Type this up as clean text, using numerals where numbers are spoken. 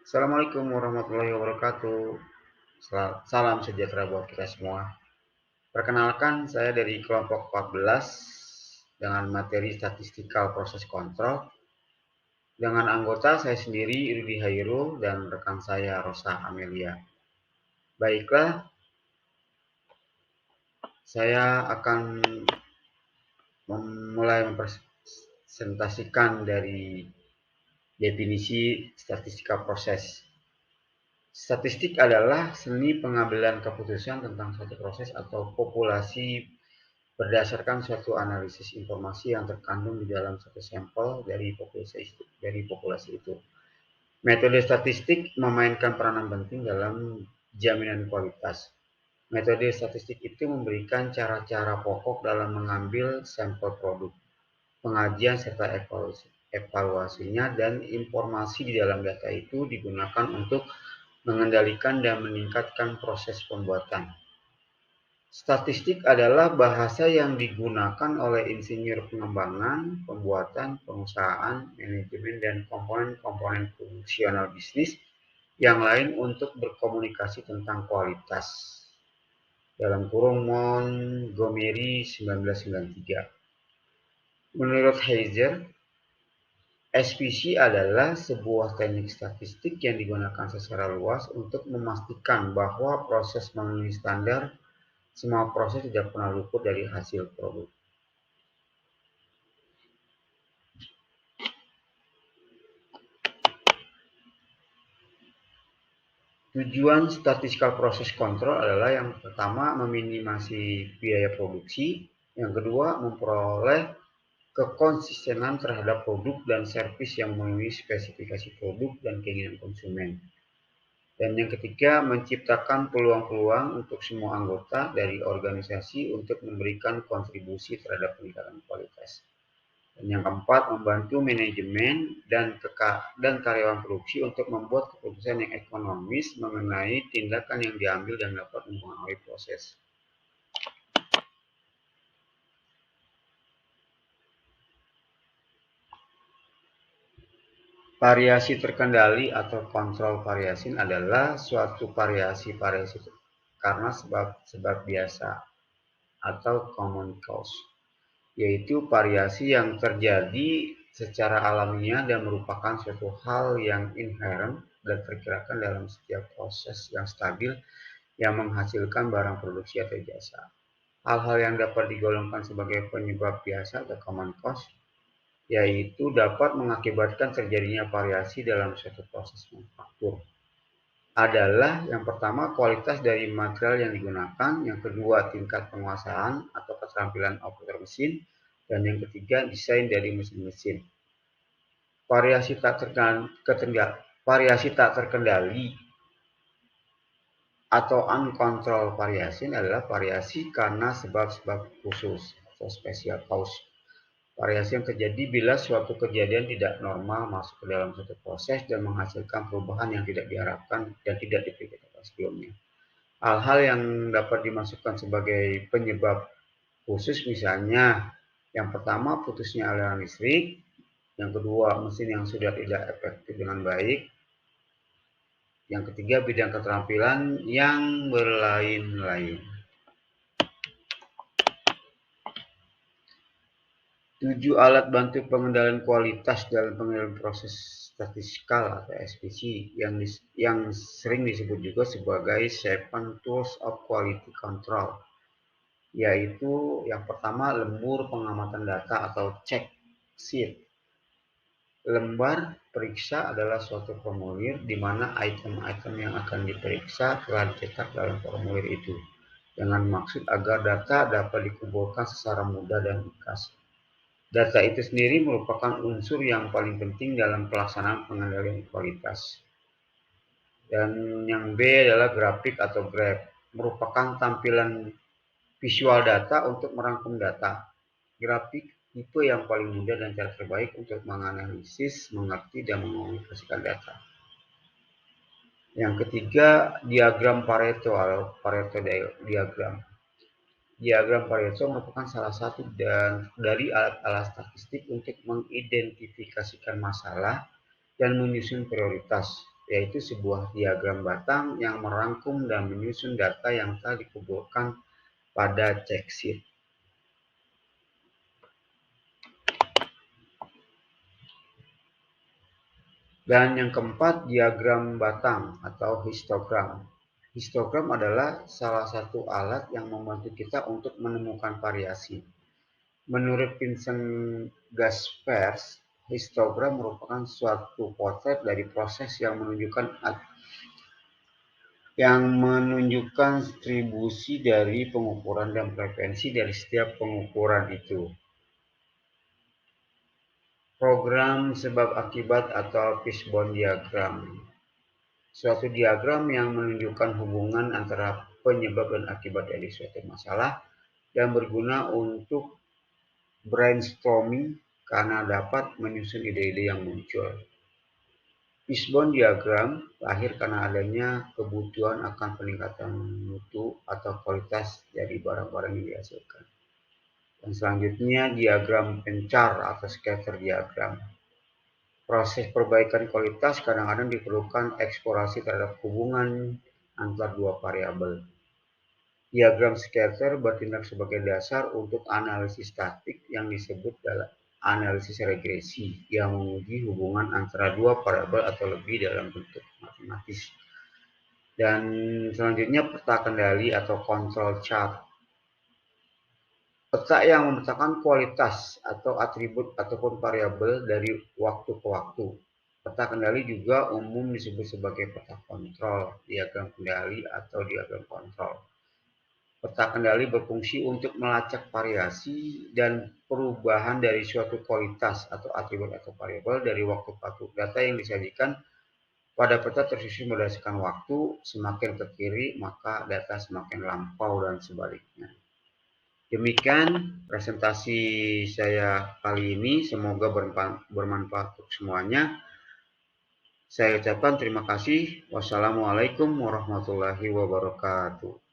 Assalamualaikum warahmatullahi wabarakatuh. Salam sejahtera buat kita semua. Perkenalkan, saya dari kelompok 14 dengan materi statistical process control. Dengan anggota saya sendiri, Rudi Hairul, dan rekan saya, Rosa Amelia. Baiklah, saya akan mulai mempresentasikan dari definisi statistical process. Statistik adalah seni pengambilan keputusan tentang suatu proses atau populasi berdasarkan suatu analisis informasi yang terkandung di dalam satu sampel dari populasi itu. Metode statistik memainkan peranan penting dalam jaminan kualitas. Metode statistik itu memberikan cara-cara pokok dalam mengambil sampel produk, pengajian serta evaluasinya, dan informasi di dalam data itu digunakan untuk mengendalikan dan meningkatkan proses pembuatan. Statistik adalah bahasa yang digunakan oleh insinyur pengembangan, pembuatan, pengusahaan, manajemen, dan komponen-komponen fungsional bisnis yang lain untuk berkomunikasi tentang kualitas. Dalam kurung Montgomery 1993. Menurut Heiser, SPC adalah sebuah teknik statistik yang digunakan secara luas untuk memastikan bahwa proses memenuhi standar. Semua proses tidak pernah luput dari hasil produk. Tujuan statistical process control adalah yang pertama meminimasi biaya produksi, yang kedua memperoleh kekonsistenan terhadap produk dan servis yang memenuhi spesifikasi produk dan keinginan konsumen. Dan yang ketiga, menciptakan peluang-peluang untuk semua anggota dari organisasi untuk memberikan kontribusi terhadap peningkatan kualitas. Dan yang keempat, membantu manajemen dan karyawan produksi untuk membuat keputusan yang ekonomis mengenai tindakan yang diambil dan dapat mempengaruhi proses. Variasi terkendali atau kontrol variasi adalah suatu variasi karena sebab biasa atau common cause, yaitu variasi yang terjadi secara alamiah dan merupakan suatu hal yang inherent dan terkirakan dalam setiap proses yang stabil yang menghasilkan barang produksi atau jasa. Hal-hal yang dapat digolongkan sebagai penyebab biasa atau common cause yaitu dapat mengakibatkan terjadinya variasi dalam suatu proses manufaktur. Adalah yang pertama kualitas dari material yang digunakan, yang kedua tingkat penguasaan atau keterampilan operator mesin, dan yang ketiga desain dari mesin-mesin. Variasi tak terkendali atau uncontrolled variation adalah variasi karena sebab-sebab khusus atau special cause. Variasi yang terjadi bila suatu kejadian tidak normal masuk ke dalam suatu proses dan menghasilkan perubahan yang tidak diharapkan dan tidak dipikirkan sebelumnya. Hal-hal yang dapat dimasukkan sebagai penyebab khusus misalnya yang pertama putusnya aliran listrik, yang kedua mesin yang sudah tidak efektif dengan baik, yang ketiga bidang keterampilan yang berlain-lain. 7 alat bantu pengendalian kualitas dalam pengendalian proses statistikal atau SPC yang sering disebut juga sebagai 7 tools of quality control, yaitu yang pertama lembur pengamatan data atau check sheet. Lembar periksa adalah suatu formulir di mana item-item yang akan diperiksa telah dicetak dalam formulir itu, dengan maksud agar data dapat dikumpulkan secara mudah dan ringkas. Data itu sendiri merupakan unsur yang paling penting dalam pelaksanaan pengendalian kualitas. Dan yang B adalah grafik atau graph, merupakan tampilan visual data untuk merangkum data. Grafik tipe yang paling mudah dan cara terbaik untuk menganalisis, mengerti, dan mengomunikasikan data. Yang ketiga, diagram Pareto atau Pareto diagram. Diagram Pareto merupakan salah satu dari alat-alat statistik untuk mengidentifikasikan masalah dan menyusun prioritas. yaitu sebuah diagram batang yang merangkum dan menyusun data yang telah dikumpulkan pada checksheet. Dan yang keempat, diagram batang atau histogram. Histogram adalah salah satu alat yang membantu kita untuk menemukan variasi. Menurut Vincent Gaspers, histogram merupakan suatu potret dari proses yang menunjukkan distribusi dari pengukuran dan frekuensi dari setiap pengukuran itu. Program sebab akibat atau fishbone diagram. Suatu diagram yang menunjukkan hubungan antara penyebab dan akibat dari suatu masalah dan berguna untuk brainstorming karena dapat menyusun ide-ide yang muncul. Fishbone diagram lahir karena adanya kebutuhan akan peningkatan mutu atau kualitas dari barang-barang yang dihasilkan. Dan selanjutnya diagram pencar atau scatter diagram. Proses perbaikan kualitas kadang-kadang diperlukan eksplorasi terhadap hubungan antar dua variabel. Diagram scatter bertindak sebagai dasar untuk analisis statik yang disebut dalam analisis regresi yang menguji hubungan antara dua variabel atau lebih dalam bentuk matematis. Dan selanjutnya peta kendali atau control chart. Peta yang memetakan kualitas atau atribut ataupun variabel dari waktu ke waktu. Peta kendali juga umum disebut sebagai peta kontrol, diagram kendali atau diagram kontrol. Peta kendali berfungsi untuk melacak variasi dan perubahan dari suatu kualitas atau atribut atau variabel dari waktu ke waktu. Data yang disajikan pada peta tersusun berdasarkan waktu, semakin ke kiri maka data semakin lampau dan sebaliknya. Demikian presentasi saya kali ini, semoga bermanfaat untuk semuanya. Saya ucapkan terima kasih. Wassalamualaikum warahmatullahi wabarakatuh.